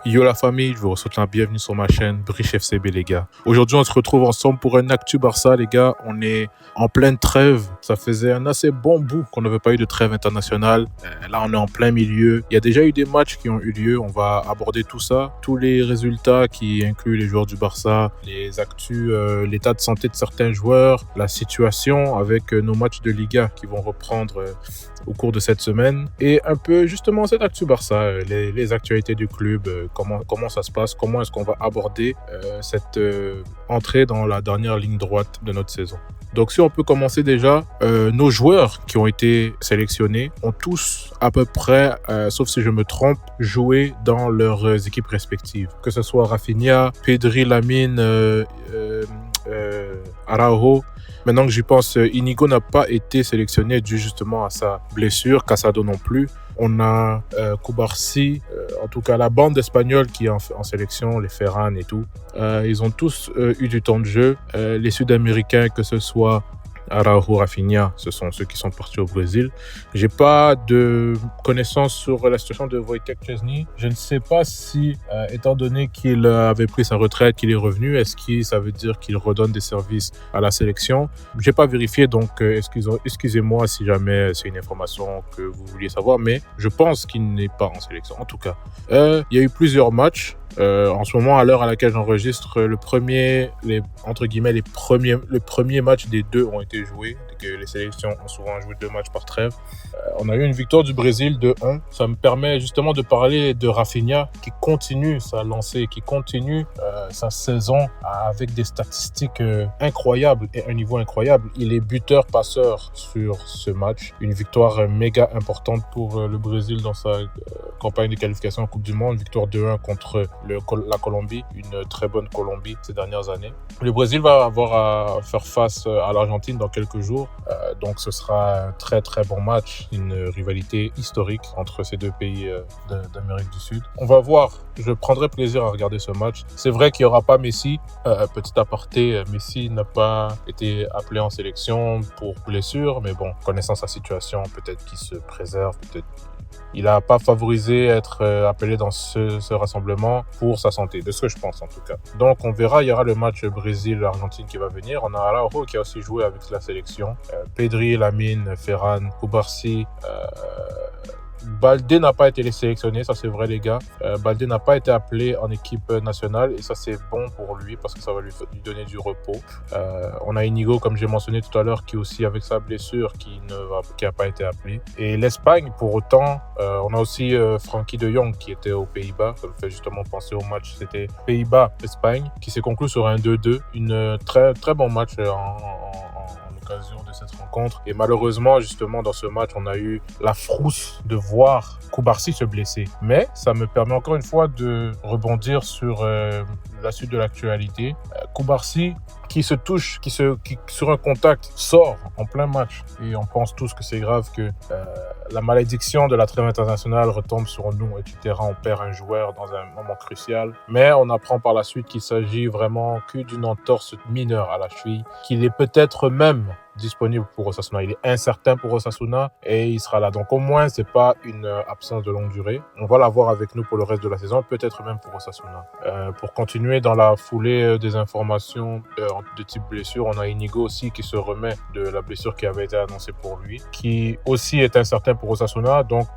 Yo la famille, je vous souhaite la bienvenue sur ma chaîne Briche FCB les gars. Aujourd'hui on se retrouve ensemble pour un Actu Barça les gars. On est en pleine trêve, ça faisait un assez bon bout qu'on n'avait pas eu de trêve internationale. Là on est en plein milieu, il y a déjà eu des matchs qui ont eu lieu, on va aborder tout ça. Tous les résultats qui incluent les joueurs du Barça, les actus, l'état de santé de certains joueurs, la situation avec nos matchs de Liga qui vont reprendre au cours de cette semaine et un peu justement cette Actu Barça, les actualités du club, comment ça se passe, comment est-ce qu'on va aborder cette entrée dans la dernière ligne droite de notre saison. Donc si on peut commencer déjà, nos joueurs qui ont été sélectionnés ont tous à peu près, sauf si je me trompe, joué dans leurs équipes respectives. Que ce soit Rafinha, Pedri, Lamine, Araujo. Maintenant que j'y pense, Inigo n'a pas été sélectionné dû justement à sa blessure, Casado non plus. On a Cubarsí, en tout cas la bande espagnole qui est en sélection, les Ferran et tout. Ils ont tous eu du temps de jeu. Les Sud-Américains, que ce soit Araujo, Rafinha, ce sont ceux qui sont partis au Brésil. J'ai pas de connaissances sur la situation de Wojtek Szczęsny. Je ne sais pas si, étant donné qu'il avait pris sa retraite, qu'il est revenu, est-ce que ça veut dire qu'il redonne des services à la sélection? J'ai pas vérifié, donc excusez-moi si jamais c'est une information que vous vouliez savoir, mais je pense qu'il n'est pas en sélection. En tout cas, il y a eu plusieurs matchs. En ce moment, à l'heure à laquelle j'enregistre, le premier match des deux ont été joués. Les sélections ont souvent joué 2 matchs par trêve. On a eu une victoire du Brésil de 1. Ça me permet justement de parler de Rafinha qui continue sa lancée, qui continue sa saison avec des statistiques incroyables et un niveau incroyable. Il est buteur-passeur sur ce match. Une victoire méga importante pour le Brésil dans sa campagne de qualification en Coupe du Monde. Victoire 2-1 contre la Colombie, une très bonne Colombie ces dernières années. Le Brésil va avoir à faire face à l'Argentine dans quelques jours. Donc ce sera un très très bon match, une rivalité historique entre ces deux pays d'Amérique du Sud. On va voir, je prendrai plaisir à regarder ce match. C'est vrai qu'il n'y aura pas Messi, petit aparté, Messi n'a pas été appelé en sélection pour blessure, mais bon, connaissant sa situation, peut-être qu'il se préserve, peut-être il n'a pas favorisé être appelé dans ce rassemblement pour sa santé, de ce que je pense en tout cas. Donc on verra, il y aura le match Brésil-Argentine qui va venir. On a Araujo qui a aussi joué avec la sélection. Pedri, Lamine, Ferran, Cubarsí. Baldé n'a pas été sélectionné, ça c'est vrai les gars. Baldé n'a pas été appelé en équipe nationale et ça c'est bon pour lui parce que ça va lui donner du repos. On a Inigo comme j'ai mentionné tout à l'heure qui aussi avec sa blessure qui n'a pas été appelé. Et l'Espagne pour autant, on a aussi Frenkie de Jong qui était aux Pays-Bas. Ça me fait justement penser au match, c'était Pays-Bas-Espagne qui s'est conclu sur un 2-2. Une très très bon match en l'occasion de cette rencontre. Et malheureusement, justement, dans ce match, on a eu la frousse de voir Cubarsí se blesser. Mais ça me permet encore une fois de rebondir sur la suite de l'actualité. Cubarsí qui se touche, qui sur un contact sort en plein match. Et on pense tous que c'est grave que la malédiction de la trêve internationale retombe sur nous, etc. On perd un joueur dans un moment crucial. Mais on apprend par la suite qu'il s'agit vraiment que d'une entorse mineure à la cheville, qu'il est peut-être même disponible pour Osasuna. Il est incertain pour Osasuna et il sera là. Donc au moins, c'est pas une absence de longue durée. On va l'avoir avec nous pour le reste de la saison, peut-être même pour Osasuna. Pour continuer dans la foulée des informations de type blessure, on a Inigo aussi qui se remet de la blessure qui avait été annoncée pour lui, qui aussi est incertain pour Osasuna. Donc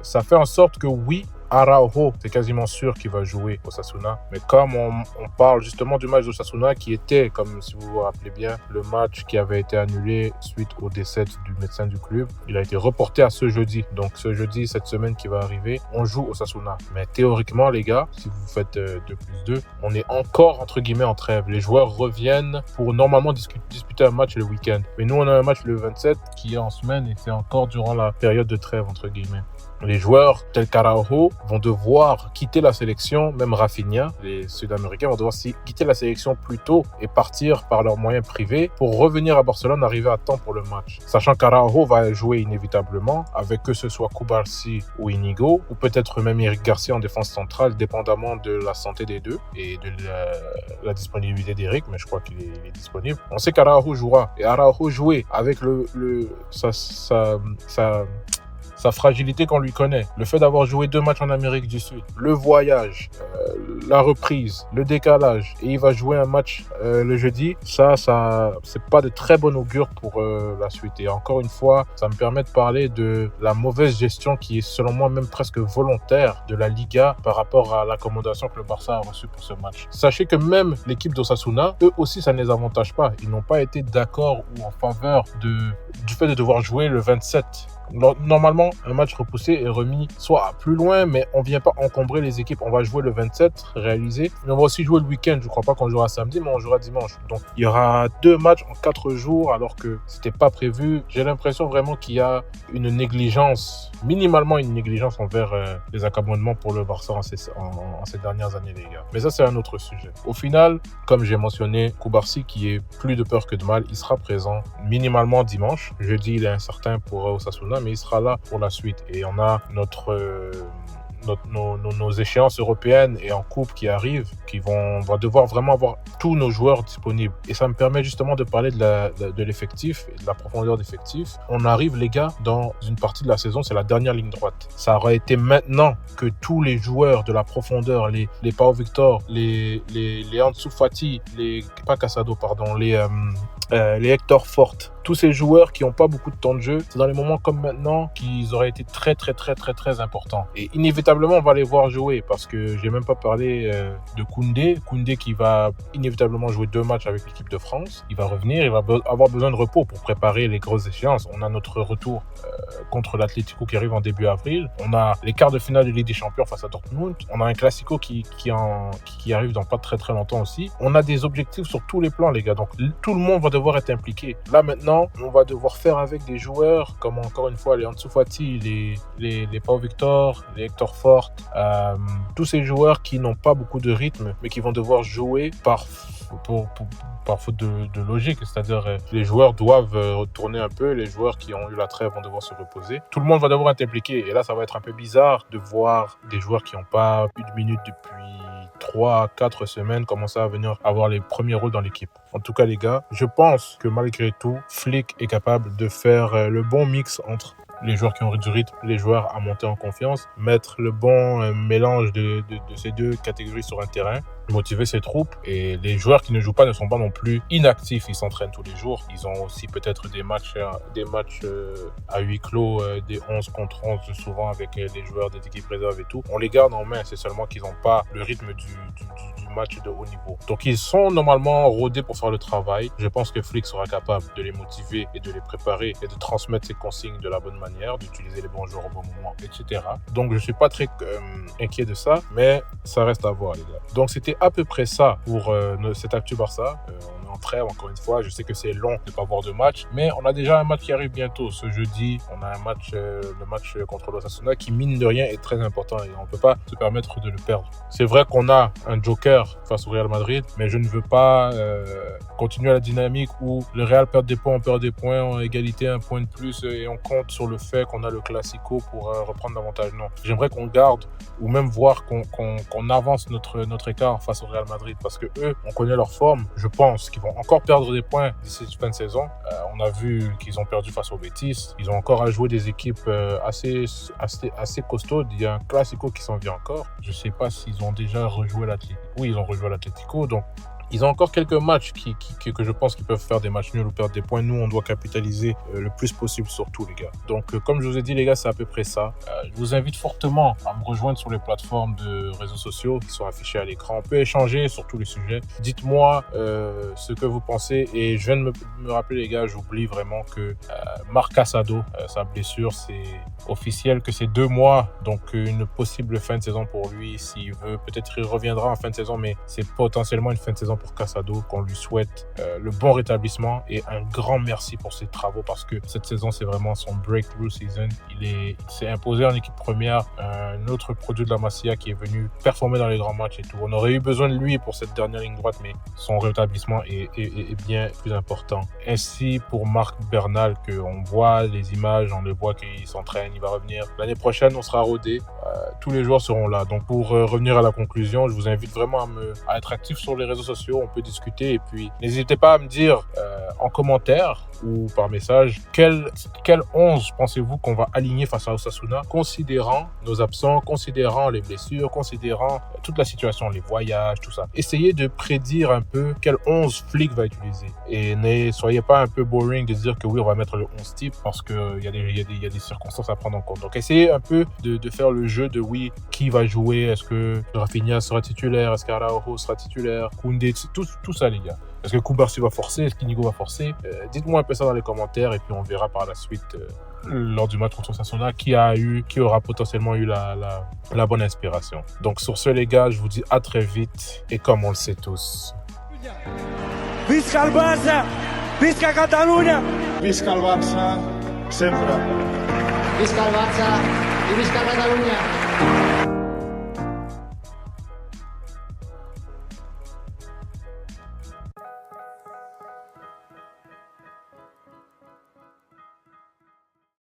ça fait en sorte que oui, Araujo, c'est quasiment sûr qu'il va jouer Osasuna. Mais comme on parle justement du match d'Osasuna qui était, comme si vous vous rappelez bien, le match qui avait été annulé suite au décès du médecin du club, il a été reporté à ce jeudi. Donc ce jeudi, cette semaine qui va arriver, on joue Osasuna. Mais théoriquement, les gars, si vous faites 2+2, on est encore entre guillemets en trêve. Les joueurs reviennent pour normalement disputer un match le week-end. Mais nous, on a un match le 27 qui est en semaine et c'est encore durant la période de trêve entre guillemets. Les joueurs tels qu'Araujo vont devoir quitter la sélection, même Rafinha, les Sud-Américains vont devoir quitter la sélection plus tôt et partir par leurs moyens privés pour revenir à Barcelone, arriver à temps pour le match. Sachant qu'Araujo va jouer inévitablement avec que ce soit Cubarsí ou Inigo, ou peut-être même Eric Garcia en défense centrale, dépendamment de la santé des deux et de la disponibilité d'Eric, mais je crois qu'il est disponible. On sait qu'Araujo jouera, et Araujo jouer avec sa fragilité qu'on lui connaît, le fait d'avoir joué 2 matchs en Amérique du Sud, le voyage, la reprise, le décalage, et il va jouer un match le jeudi, ça c'est pas de très bon augure pour la suite. Et encore une fois, ça me permet de parler de la mauvaise gestion qui est selon moi même presque volontaire de la Liga par rapport à l'accommodation que le Barça a reçue pour ce match. Sachez que même l'équipe d'Osasuna, eux aussi ça ne les avantage pas. Ils n'ont pas été d'accord ou en faveur du fait de devoir jouer le 27. Normalement, un match repoussé est remis soit à plus loin, mais on ne vient pas encombrer les équipes. On va jouer le 27, réalisé. Mais on va aussi jouer le week-end. Je ne crois pas qu'on jouera samedi, mais on jouera dimanche. Donc, il y aura 2 matchs en 4 jours, alors que ce n'était pas prévu. J'ai l'impression vraiment qu'il y a une négligence, minimalement une négligence envers les accommodements pour le Barça en ces dernières années, les gars. Mais ça, c'est un autre sujet. Au final, comme j'ai mentionné, Cubarsí, qui est plus de peur que de mal, il sera présent minimalement dimanche. Jeudi, il est incertain pour Osasuna, mais il sera là pour la suite. Et on a nos échéances européennes et en coupe qui arrivent, on va devoir vraiment avoir tous nos joueurs disponibles. Et ça me permet justement de parler de l'effectif et de la profondeur d'effectif. On arrive, les gars, dans une partie de la saison, c'est la dernière ligne droite. Ça aurait été maintenant que tous les joueurs de la profondeur, les Pau Victor, les Ansu Fati, pas Casado, pardon, les Hector Forte, tous ces joueurs qui n'ont pas beaucoup de temps de jeu, c'est dans les moments comme maintenant qu'ils auraient été très très très très très importants. Et inévitablement on va les voir jouer, parce que j'ai même pas parlé de Koundé qui va inévitablement jouer 2 matchs avec l'équipe de France. Il va revenir, il va avoir besoin de repos pour préparer les grosses échéances. On a notre retour contre l'Atlético qui arrive en début avril. On a les quarts de finale de Ligue des Champions face à Dortmund. On a un Classico qui arrive dans pas très très longtemps aussi. On a des objectifs sur tous les plans, les gars. Donc tout le monde va devoir être impliqué. Là maintenant, on va devoir faire avec des joueurs comme encore une fois les Ansu Fati, les Pau Victor, les Hector Forte, tous ces joueurs qui n'ont pas beaucoup de rythme mais qui vont devoir jouer par faute de logique, c'est-à-dire les joueurs doivent retourner un peu, les joueurs qui ont eu la trêve vont devoir se reposer. Tout le monde va devoir être impliqué et là ça va être un peu bizarre de voir des joueurs qui n'ont pas eu de minutes depuis 3-4 semaines commencer à venir avoir les premiers rôles dans l'équipe. En tout cas les gars, je pense que malgré tout, Flick est capable de faire le bon mix entre les joueurs qui ont du rythme, les joueurs à monter en confiance, mettre le bon mélange de ces deux catégories sur un terrain, motiver ses troupes. Et les joueurs qui ne jouent pas ne sont pas non plus inactifs, ils s'entraînent tous les jours. Ils ont aussi peut-être des matchs à huis clos, des 11 contre 11 souvent avec les joueurs des équipes réserves et tout. On les garde en main, c'est seulement qu'ils n'ont pas le rythme du match de haut niveau. Donc ils sont normalement rodés pour faire le travail. Je pense que Flick sera capable de les motiver et de les préparer et de transmettre ses consignes de la bonne manière, d'utiliser les bons joueurs au bon moment, etc. Donc je suis pas très inquiet de ça, mais ça reste à voir, les gars. Donc c'était à peu près ça pour cette Actu Barça. On est en trêve, encore une fois. Je sais que c'est long de ne pas avoir de match, mais on a déjà un match qui arrive bientôt. Ce jeudi, on a un match, le match contre l'Osasuna, qui mine de rien est très important et on ne peut pas se permettre de le perdre. C'est vrai qu'on a un joker face au Real Madrid, mais je ne veux pas continuer la dynamique où le Real perd des points, on perd des points, en égalité, un point de plus et on compte sur le fait qu'on a le Classico pour reprendre davantage. Non, j'aimerais qu'on garde ou même voir qu'on avance notre écart face au Real Madrid, parce que eux, on connaît leur forme. Je pense qu'ils vont encore perdre des points d'ici la fin de saison. On a vu qu'ils ont perdu face au Betis. Ils ont encore à jouer des équipes assez costaudes. Il y a un Classico qui s'en vient encore. Je ne sais pas s'ils ont déjà rejoué l'Atlético. Oui, ils ont rejoué l'Atlético. Donc, ils ont encore quelques matchs que je pense qu'ils peuvent faire des matchs nuls ou perdre des points. Nous, on doit capitaliser le plus possible sur tout, les gars. Donc, comme je vous ai dit, les gars, c'est à peu près ça. Je vous invite fortement à me rejoindre sur les plateformes de réseaux sociaux qui sont affichées à l'écran. On peut échanger sur tous les sujets. Dites-moi ce que vous pensez. Et je viens de me rappeler, les gars, j'oublie vraiment que Marc Casado, sa blessure, c'est officiel que c'est 2 mois. Donc, une possible fin de saison pour lui. S'il veut, peut-être il reviendra en fin de saison, mais c'est potentiellement une fin de saison pour Casado, qu'on lui souhaite le bon rétablissement et un grand merci pour ses travaux, parce que cette saison c'est vraiment son breakthrough season. Il s'est imposé en équipe première, un autre produit de la Masia qui est venu performer dans les grands matchs et tout. On aurait eu besoin de lui pour cette dernière ligne droite, mais son rétablissement est bien plus important. Ainsi pour Marc Bernal, qu'on voit les images, on le voit qu'il s'entraîne, il va revenir. L'année prochaine on sera rodé. tous les joueurs seront là. Donc pour revenir à la conclusion, je vous invite vraiment à être actif sur les réseaux sociaux, on peut discuter et puis n'hésitez pas à me dire en commentaire ou par message quel 11 pensez-vous qu'on va aligner face à Osasuna, considérant nos absents, considérant les blessures, considérant toute la situation, les voyages, tout ça. Essayez de prédire un peu quel 11 Flick va utiliser et ne soyez pas un peu boring de dire que oui, on va mettre le 11 type parce qu'il y a des circonstances à prendre en compte. Donc essayez un peu de faire le jeu de oui, qui va jouer, est-ce que Rafinha sera titulaire, est-ce qu'Araujo sera titulaire, Koundé, tout ça les gars. Est-ce que Koubarsi va forcer, est-ce qu'Inigo va forcer? Dites-moi un peu ça dans les commentaires et puis on verra par la suite lors du match contre Osasuna qui aura potentiellement eu la bonne inspiration. Donc sur ce les gars, je vous dis à très vite et comme on le sait tous. Visca el Barça! Visca Catalunya! Visca el Barça, sempre. Visca el Barça i visca Catalunya!